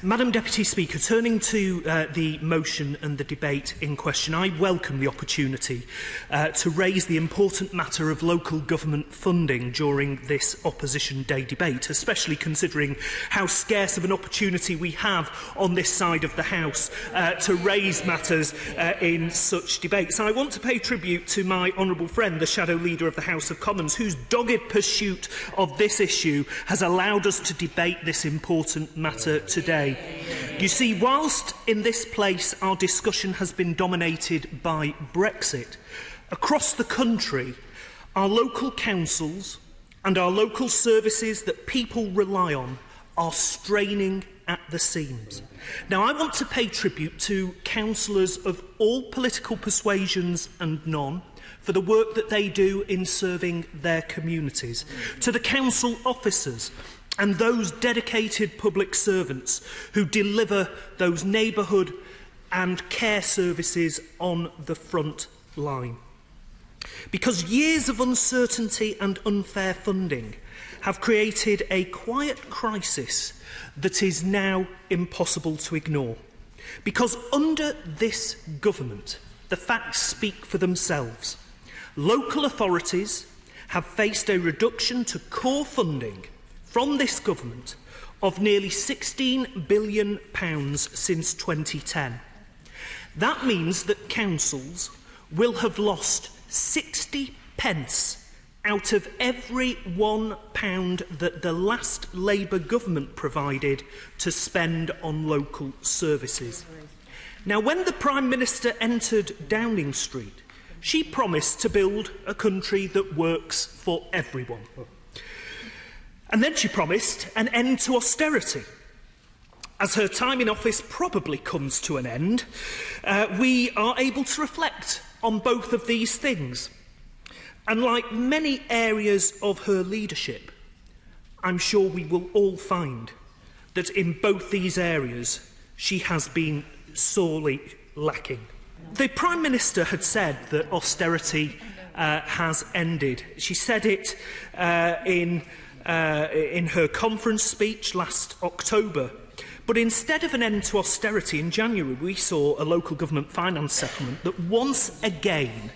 Madam Deputy Speaker, turning to the motion and the debate in question, I welcome the opportunity to raise the important matter of local government funding during this Opposition Day debate, especially considering how scarce of an opportunity we have on this side of the House to raise matters in such debates. And I want to pay tribute to my honourable friend, the Shadow Leader of the House of Commons, whose dogged pursuit of this issue has allowed us to debate this important matter today. You see, whilst in this place our discussion has been dominated by Brexit, across the country, our local councils and our local services that people rely on are straining at the seams. Now, I want to pay tribute to councillors of all political persuasions and none for the work that they do in serving their communities, to the council officers and those dedicated public servants who deliver those neighbourhood and care services on the front line. Because years of uncertainty and unfair funding have created a quiet crisis that is now impossible to ignore. Because under this government, the facts speak for themselves. Local authorities have faced a reduction to core funding from this government of nearly £16 billion since 2010. That means that councils will have lost 60 pence out of every £1 that the last Labour government provided to spend on local services. Now, when the Prime Minister entered Downing Street, she promised to build a country that works for everyone. And then she promised an end to austerity. As her time in office probably comes to an end, we are able to reflect on both of these things. And like many areas of her leadership, I'm sure we will all find that in both these areas she has been sorely lacking. The Prime Minister had said that austerity has ended. She said it in her conference speech last October. But instead of an end to austerity in January, we saw a local government finance settlement that once again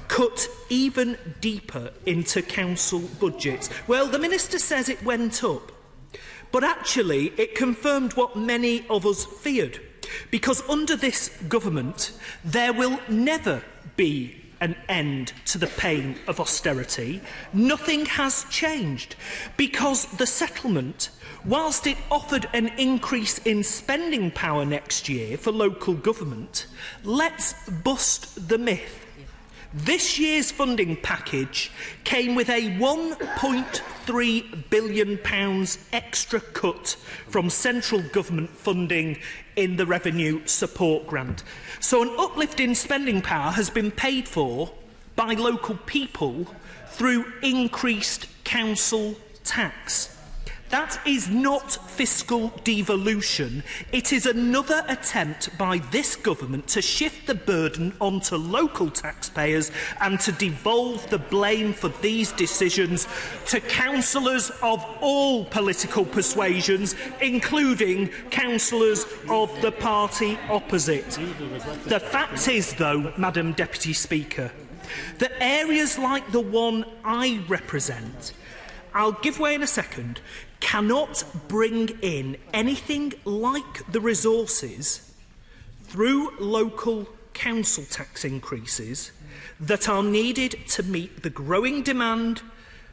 cut even deeper into council budgets. Well, the Minister says it went up, but actually it confirmed what many of us feared, because under this government there will never be an end to the pain of austerity. Nothing has changed, because the settlement, whilst it offered an increase in spending power next year for local government, let's bust the myth. This year's funding package came with a £1.3 billion extra cut from central government funding in the revenue support grant. So an uplift in spending power has been paid for by local people through increased council tax. That is not fiscal devolution. It is another attempt by this government to shift the burden onto local taxpayers and to devolve the blame for these decisions to councillors of all political persuasions, including councillors of the party opposite. The fact is, though, Madam Deputy Speaker, that areas like the one I represent, I'll give way in a second, cannot bring in anything like the resources through local council tax increases that are needed to meet the growing demand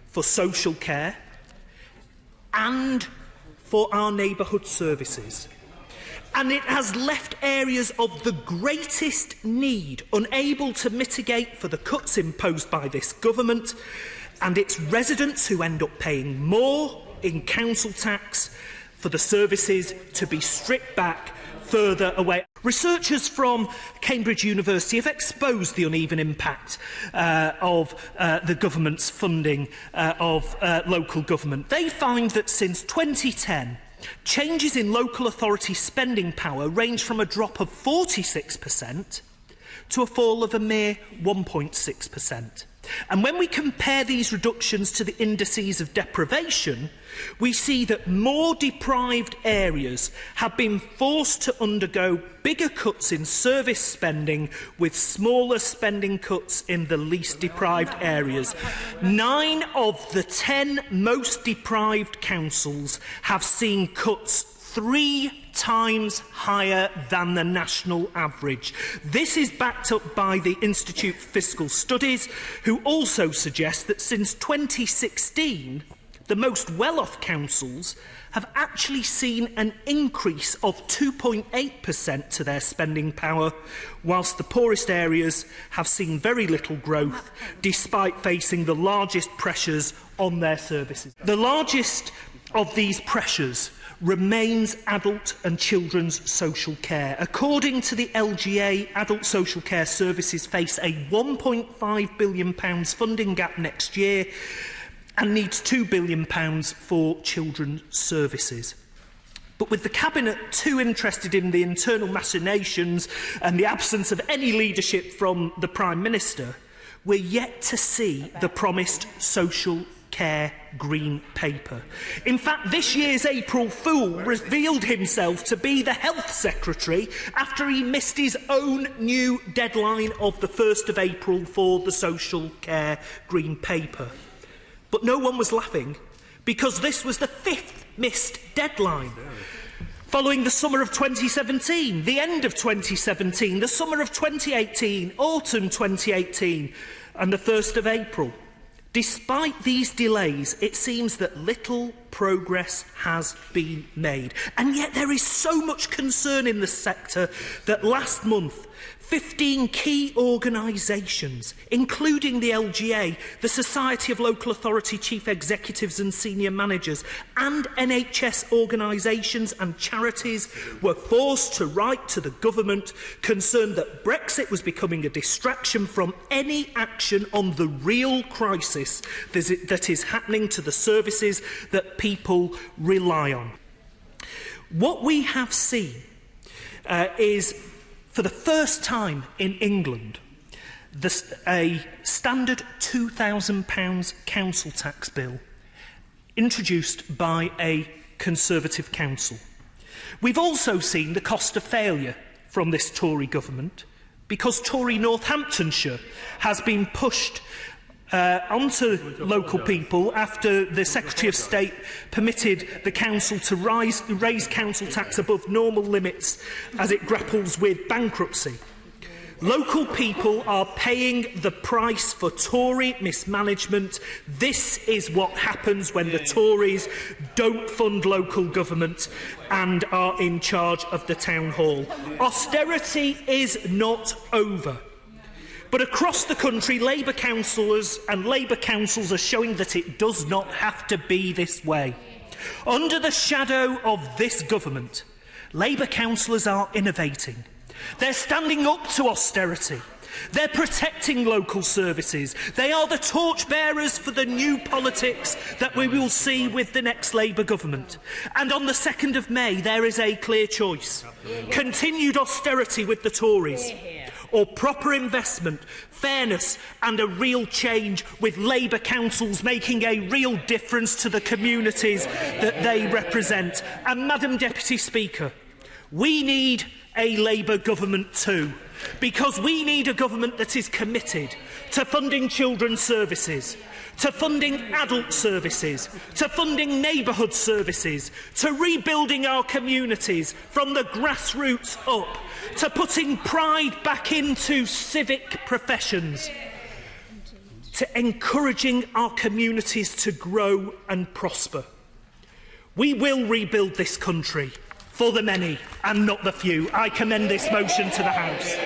for social care and for our neighbourhood services. And it has left areas of the greatest need unable to mitigate for the cuts imposed by this government, and its residents who end up paying more in council tax for the services to be stripped back further away. Researchers from Cambridge University have exposed the uneven impact of the government's funding of local government. They find that since 2010, changes in local authority spending power range from a drop of 46% to a fall of a mere 1.6%. And when we compare these reductions to the indices of deprivation, we see that more deprived areas have been forced to undergo bigger cuts in service spending, with smaller spending cuts in the least deprived areas. 9 of the 10 most deprived councils have seen cuts 3 times higher than the national average. This is backed up by the Institute for Fiscal Studies, who also suggest that since 2016, the most well-off councils have actually seen an increase of 2.8% to their spending power, whilst the poorest areas have seen very little growth, despite facing the largest pressures on their services. The largest of these pressures remains adult and children's social care. According to the LGA, adult social care services face a £1.5 billion funding gap next year and needs £2 billion for children's services. But with the Cabinet too interested in the internal machinations and the absence of any leadership from the Prime Minister, we're yet to see the promised social care green paper. In fact, this year's April Fool revealed himself to be the Health Secretary after he missed his own new deadline of the 1st of April for the social care green paper. But no one was laughing, because this was the 5th missed deadline. Following the summer of 2017, the end of 2017, the summer of 2018, autumn 2018, and the 1st of April. Despite these delays, it seems that little progress has been made. And yet there is so much concern in the sector that last month, 15 key organisations, including the LGA, the Society of Local Authority Chief Executives and Senior Managers, and NHS organisations and charities, were forced to write to the government concerned that Brexit was becoming a distraction from any action on the real crisis that is happening to the services that people rely on. What we have seen is, for the first time in England, a standard £2,000 council tax bill introduced by a Conservative council. We've also seen the cost of failure from this Tory government, because Tory Northamptonshire has been pushed onto local people after the Secretary of State permitted the council to raise council tax above normal limits as it grapples with bankruptcy. Local people are paying the price for Tory mismanagement. This is what happens when the Tories don't fund local government and are in charge of the town hall. Austerity is not over. But across the country, Labour councillors and Labour councils are showing that it does not have to be this way. Under the shadow of this government, Labour councillors are innovating. They're standing up to austerity. They're protecting local services. They are the torchbearers for the new politics that we will see with the next Labour government. And on the 2nd of May, there is a clear choice. Continued austerity with the Tories, or proper investment, fairness and a real change with Labour councils making a real difference to the communities that they represent. And, Madam Deputy Speaker, we need a Labour government too, because we need a government that is committed to funding children's services, to funding adult services, to funding neighbourhood services, to rebuilding our communities from the grassroots up, to putting pride back into civic professions, to encouraging our communities to grow and prosper. We will rebuild this country for the many and not the few. I commend this motion to the House.